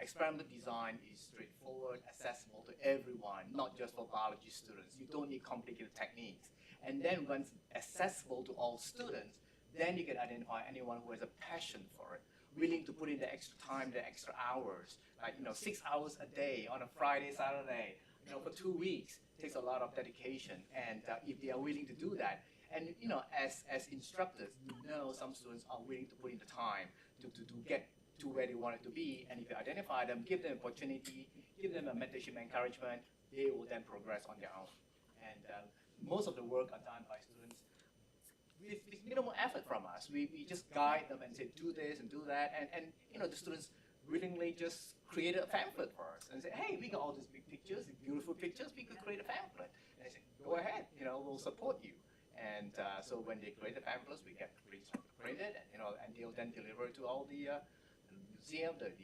experimental design is straightforward, accessible to everyone, not just for biology students. You don't need complicated techniques. And then once accessible to all students, then you can identify anyone who has a passion for it, willing to put in the extra time, the extra hours, like, you know, 6 hours a day on a Friday, Saturday, you know, for 2 weeks. Takes a lot of dedication, and if they are willing to do that, and, you know, as instructors, you know, some students are willing to put in the time to get to where they want it to be, and if you identify them, give them opportunity, give them a mentorship encouragement, they will then progress on their own. And most of the work are done by students with minimal effort from us. We just guide them and say, do this and do that, and you know, the students willingly just create a pamphlet for us and say, hey, we got all these big pictures, beautiful pictures, we could create a pamphlet. And I say, go ahead, you know, we'll support you. And so when they create the pamphlets, we get printed, and, you know, and they'll then deliver it to all the museum, the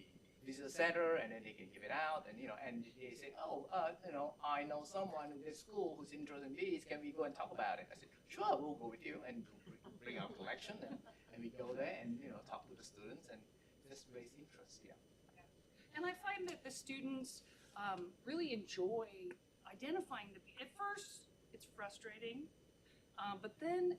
visitor center, and then they can give it out, and, you know, and they say, oh, you know, I know someone in this school who's interested in bees, can we go and talk about it? I said, sure, we'll go with you, and bring our collection, and we go there and, you know, talk to the students and just raise interest, yeah. And I find that the students really enjoy identifying the bee. At first, it's frustrating, but then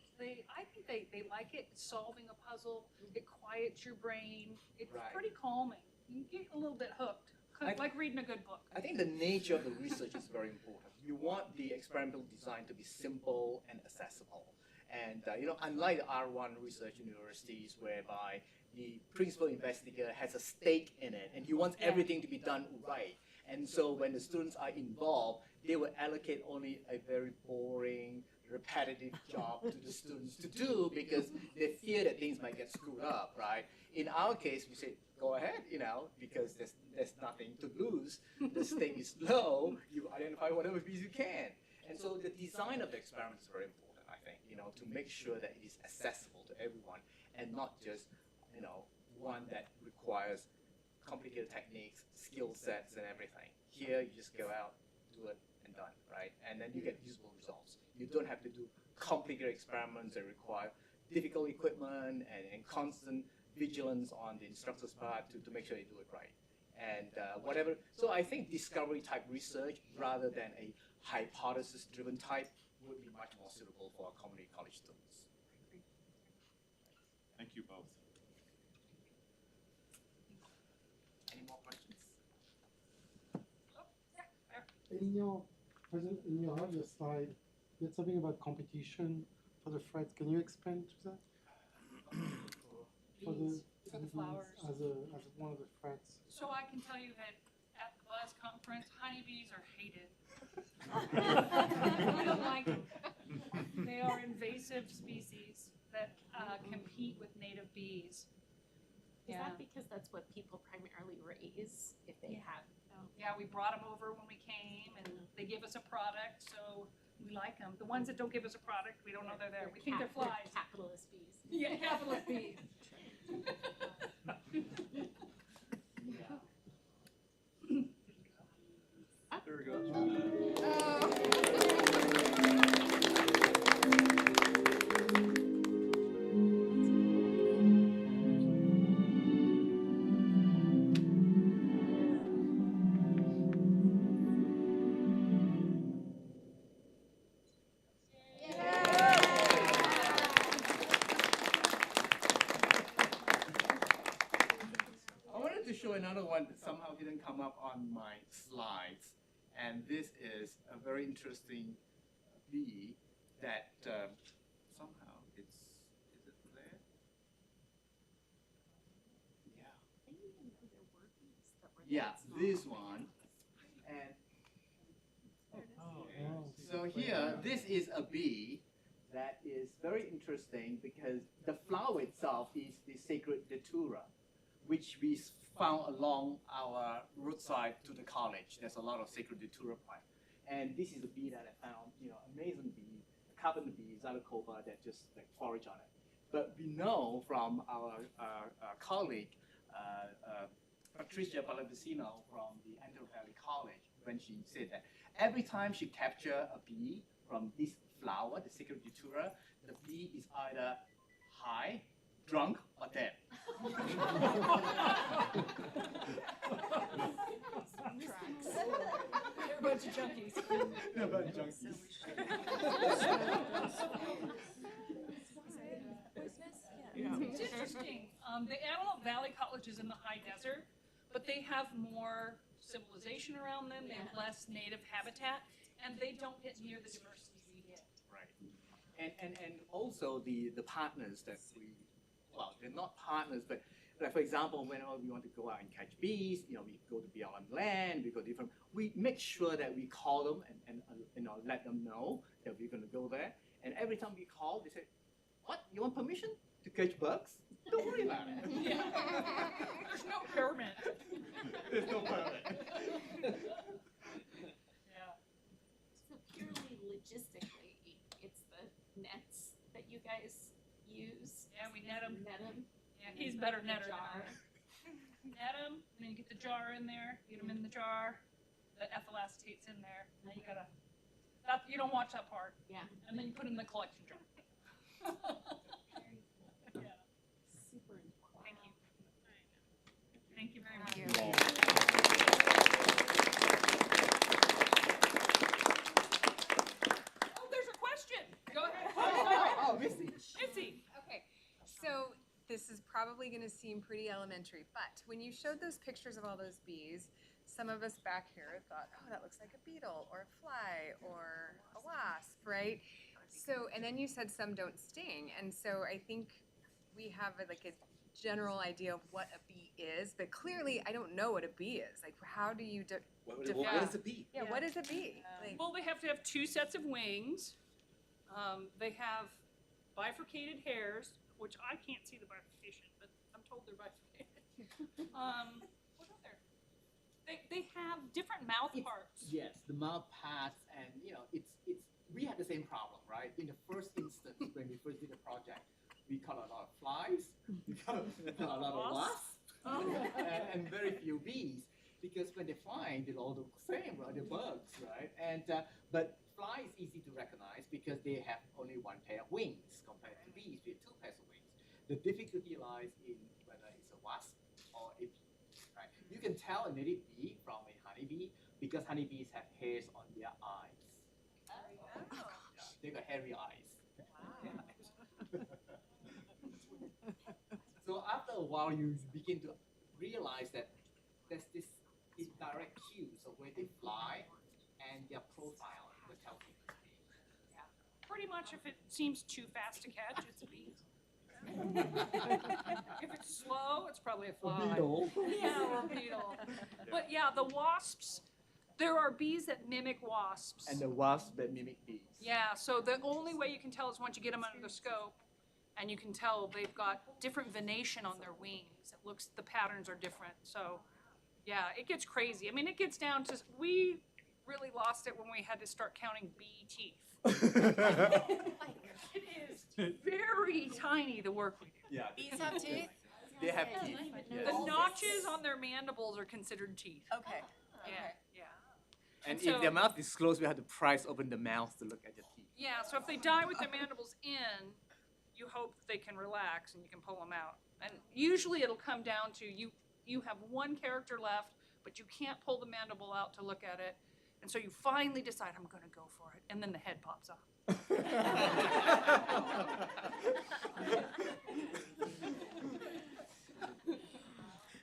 I think they like it. It's solving a puzzle. It quiets your brain. It's pretty calming. You get a little bit hooked, like reading a good book. I think the nature of the research is very important. You want the experimental design to be simple and accessible. And, you know, unlike the R1 research universities, whereby the principal investigator has a stake in it, and he wants everything to be done right. And so when the students are involved, they will allocate only a very boring, repetitive job to the students to do, because they fear that things might get screwed up, right? In our case, we say, go ahead, you know, because there's nothing to lose. The stake is low. You identify whatever bees you can. And so the design of the experiment is very important, I think, you know, to make sure that it is accessible to everyone, and not just, you know, one that requires complicated techniques, skill sets, and everything. Here, you just go out, do it, and done, right? And then you get useful results. You don't have to do complicated experiments that require difficult equipment and constant vigilance on the instructor's part to make sure they do it right. And whatever, so I think discovery type research rather than a hypothesis driven type would be much more suitable for our community college students. Thank you both. Any more questions? In your earlier slide, you had something about competition for the threads. Can you expand to that? For the For the flowers. as one of the threats. So I can tell you that at the Buzz conference, honeybees are hated. We don't like them. They are invasive species that compete with native bees. Is that because that's what people primarily raise if they have? Yeah, we brought them over when we came, and they give us a product, so we like them. The ones that don't give us a product, we don't know they're there. We think they're flies. Capitalist bees. Yeah, capitalist bees. There we go. I wanted to show another one that somehow didn't come up on my slides. And this is a very interesting bee that somehow is it there? Yeah. Yeah, this one. And so here, this is a bee that is very interesting because the flower itself is the sacred datura, which we found along our roadside to the college. There's a lot of sacred datura plant. And this is a bee that I found, amazing bee, a carpenter bee, Zylocopa, that just like forage on it. But we know from our colleague, Patricia Pallavicino from the Antelope Valley College, when she said that every time she captured a bee from this flower, the sacred datura, the bee is either high, drunk, or dead. They're a bunch of junkies. They're a bunch of junkies. It's interesting. The Antelope Valley College is in the high desert, but they have more civilization around them. They have less native habitat, and they don't get near the diversity we get. Right. And also the partners that we, well, they're not partners, but like for example, whenever we want to go out and catch bees, we go to BLM land, we go different, we make sure that we call them and let them know that we're going to go there. And every time we call, they say, what, you want permission to catch bugs? Don't worry about it. Yeah. There's no permit. There's no permit. Yeah. So purely logistically, it's the nets that you guys use. Yeah, we net them. Net them. Yeah, he's better netter than Jar. I am. Net them, and then you get the jar in there, get them in the jar, the ethyl acetate's in there, and then you gotta, you don't watch that part, Yeah. and then you put it in the collection jar. Yeah, Super important. thank you. Thank you very much. Oh, there's a question. Go ahead. Oh, Missy. Missy. Okay, so this is probably going to seem pretty elementary, but when you showed those pictures of all those bees, some of us back here thought, oh, that looks like a beetle or a fly or a wasp, right? So, and then you said some don't sting, and so I think we have like a general idea of what a bee is, but clearly I don't know what a bee is. Like, how do you What define? is a bee? Yeah, what is a bee? Like, Well, they have to have two sets of wings. They have bifurcated hairs, which I can't see the bifurcation, but I'm told they're bifurcated. What other? They have different mouth parts. Yes, the mouth parts, and we had the same problem, right? In the first instance, when we first did the project, we caught a lot of flies, we caught a lot of wasps, and very few bees, because when they fly, they all look the same, right? They're bugs, right? And but fly is easy to recognize because they have only one pair of wings compared to bees, we have two pairs of wings. The difficulty lies in wasp or a bee, right? You can tell a native bee from a honeybee because honeybees have hairs on their eyes. Yeah, they got hairy eyes. So after a while, you begin to realize that there's this indirect cues of where they fly and their profile that tells you it's a bee. Pretty much, if it seems too fast to catch, it's a bee. If it's slow, it's probably a fly. Beetle. Yeah, or a beetle. But yeah, the wasps, there are bees that mimic wasps. And the wasps that mimic bees. Yeah, so the only way you can tell is once you get them under the scope, and you can tell they've got different venation on their wings. It looks, the patterns are different. So yeah, it gets crazy. I mean, it gets down to, we really lost it when we had to start counting bee teeth. It is very tiny, the work we do. Yeah. Bees have teeth? They have teeth. Yes. The notches on their mandibles are considered teeth. Okay. Yeah, yeah. And So- if their mouth is closed, we have to prise open the mouth to look at the teeth. Yeah, so if they die with their mandibles in, you hope they can relax and you can pull them out. And usually it'll come down to you have one character left, but you can't pull the mandible out to look at it. And so you finally decide, I'm going to go for it. And then the head pops off.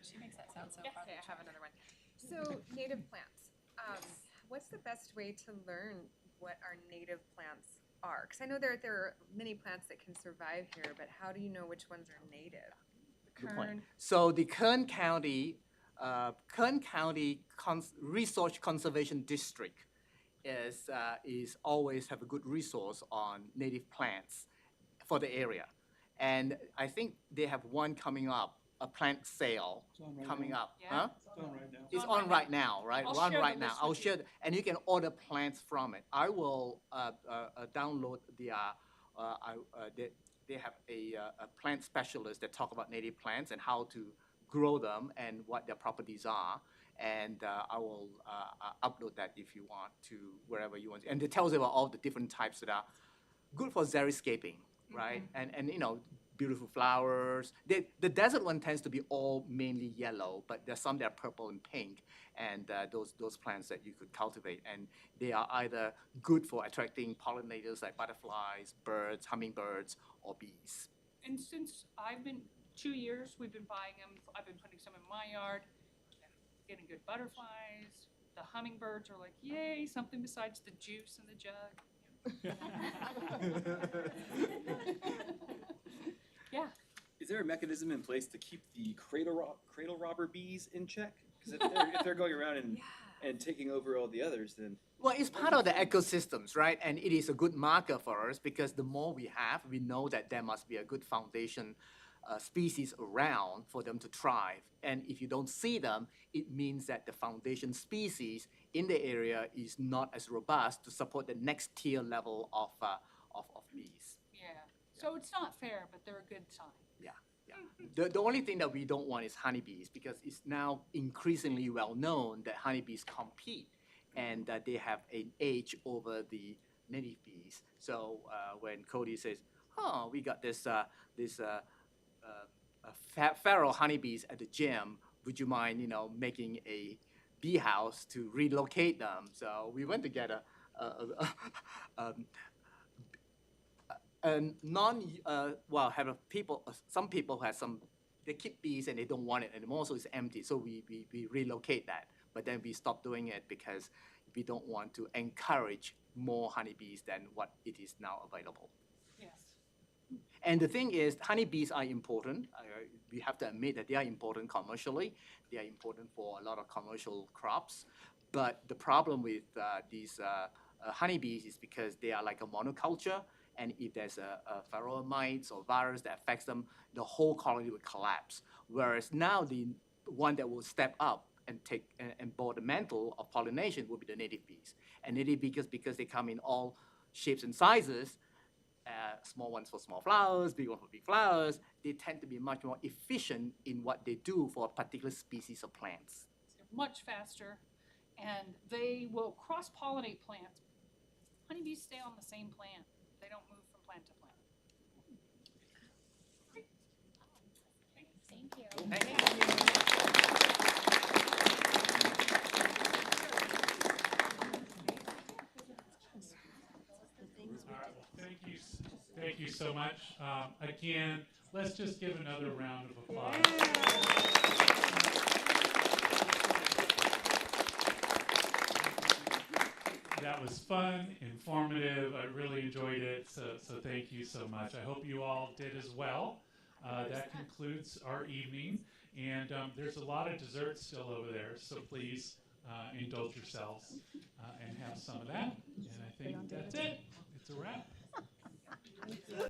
She makes that sound so fun. Okay, I have another one. So native plants. What's the best way to learn what our native plants are? Because I know there are many plants that can survive here, but how do you know which ones are native? Good point. So the Kern County Resource Conservation District is always have a good resource on native plants for the area, and I think they have one coming up, a plant sale coming up. Yeah. Huh? It's on on right right now, right? I'll On share right the now. list I'll with you. share, and you can order plants from it. I will download the. They have a plant specialist that talk about native plants and how to grow them and what their properties are. And I will upload that if you want to wherever you want. And it tells you about all the different types that are good for xeriscaping, right? And you know, beautiful flowers. The desert one tends to be all mainly yellow, but there's some that are purple and pink, and those plants that you could cultivate, and they are either good for attracting pollinators like butterflies, birds, hummingbirds, or bees. And since I've been 2 years, we've been buying them. I've been putting some in my yard, getting good butterflies. The hummingbirds are like, yay, something besides the juice in the jug. Yeah. Is there a mechanism in place to keep the cradle robber bees in check? Because if they're going around and taking over all the others, then Well, it's part of the ecosystems, right? And it is a good marker for us because the more we have, we know that there must be a good foundation species around for them to thrive. And if you don't see them, it means that the foundation species in the area is not as robust to support the next tier level of bees. Yeah. So it's not fair, but they're a good sign. Yeah. The only thing that we don't want is honeybees because it's now increasingly well known that honeybees compete and that they have an edge over the native bees. So when Cody says, "Oh, we got this feral honeybees at the gym. Would you mind, making a bee house to relocate them?" So we went to get some people have they keep bees and they don't want it anymore, so it's empty. So we relocate that, but then we stopped doing it because we don't want to encourage more honeybees than what it is now available. Yes. And the thing is, honeybees are important. We have to admit that they are important commercially. They are important for a lot of commercial crops. But the problem with these honeybees is because they are like a monoculture. And if there's a varroa mites or virus that affects them, the whole colony would collapse. Whereas now the one that will step up and take and bore the mantle of pollination will be the native bees. And native bees, because they come in all shapes and sizes, small ones for small flowers, big ones for big flowers, they tend to be much more efficient in what they do for a particular species of plants. They're much faster, and they will cross-pollinate plants. Honeybees stay on the same plant. They don't move from plant to plant. Thank you. Thank you. so much. Again, let's just give another round of applause. That was fun, informative. I really enjoyed it. So thank you so much. I hope you all did as well. That concludes our evening. And there's a lot of dessert still over there. So please indulge yourselves and have some of that. And I think that's it. It's a wrap.